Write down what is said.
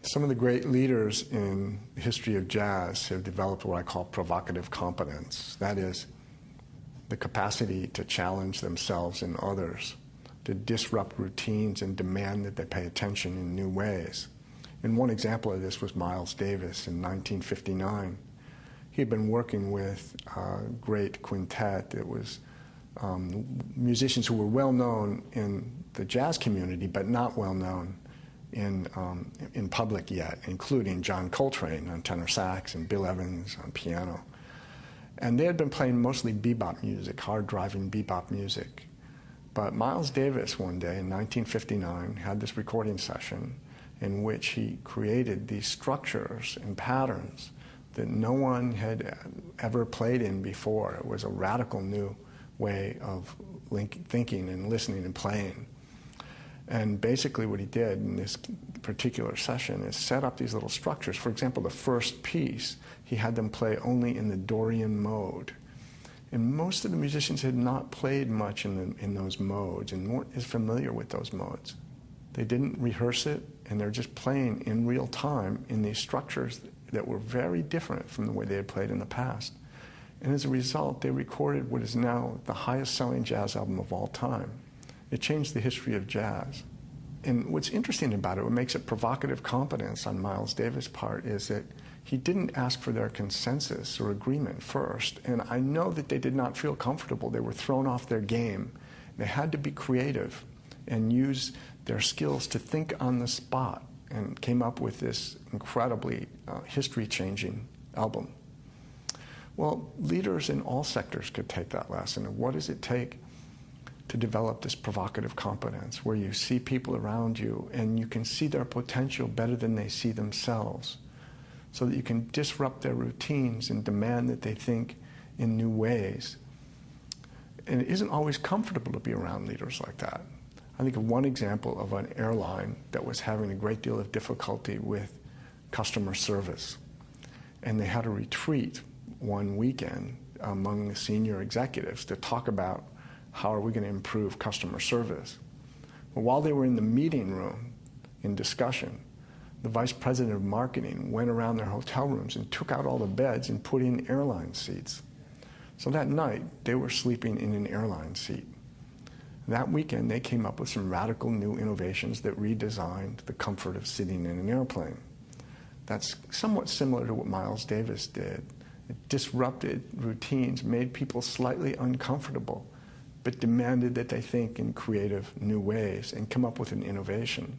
Some of the great leaders in the history of jazz have developed what I call provocative competence. That is, the capacity to challenge themselves and others, to disrupt routines and demand that they pay attention in new ways. And one example of this was Miles Davis in 1959. He had been working with a great quintet. It was musicians who were well known in the jazz community, but not well known in public yet, including John Coltrane on tenor sax and Bill Evans on piano. And they had been playing mostly bebop music, hard-driving bebop music. But Miles Davis one day in 1959 had this recording session in which he created these structures and patterns that no one had ever played in before. It was a radical new way of thinking and listening and playing. And basically what he did in this particular session is set up these little structures. For example, the first piece, he had them play only in the Dorian mode. And most of the musicians had not played much in those modes and weren't as familiar with those modes. They didn't rehearse it, and they're just playing in real time in these structures that were very different from the way they had played in the past. And as a result, they recorded what is now the highest selling jazz album of all time. It changed the history of jazz. And what's interesting about it, what makes it provocative competence on Miles Davis' part, is that he didn't ask for their consensus or agreement first. And I know that they did not feel comfortable. They were thrown off their game. They had to be creative and use their skills to think on the spot, and came up with this incredibly history-changing album. Well, leaders in all sectors could take that lesson of what does it take to develop this provocative competence, where you see people around you and you can see their potential better than they see themselves, so that you can disrupt their routines and demand that they think in new ways. And it isn't always comfortable to be around leaders like that. I think of one example of an airline that was having a great deal of difficulty with customer service. And they had a retreat one weekend among the senior executives to talk about how are we going to improve customer service. Well, while they were in the meeting room in discussion, the vice president of marketing went around their hotel rooms and took out all the beds and put in airline seats. So that night, they were sleeping in an airline seat. That weekend, they came up with some radical new innovations that redesigned the comfort of sitting in an airplane. That's somewhat similar to what Miles Davis did. It disrupted routines, made people slightly uncomfortable, but demanded that they think in creative new ways and come up with an innovation.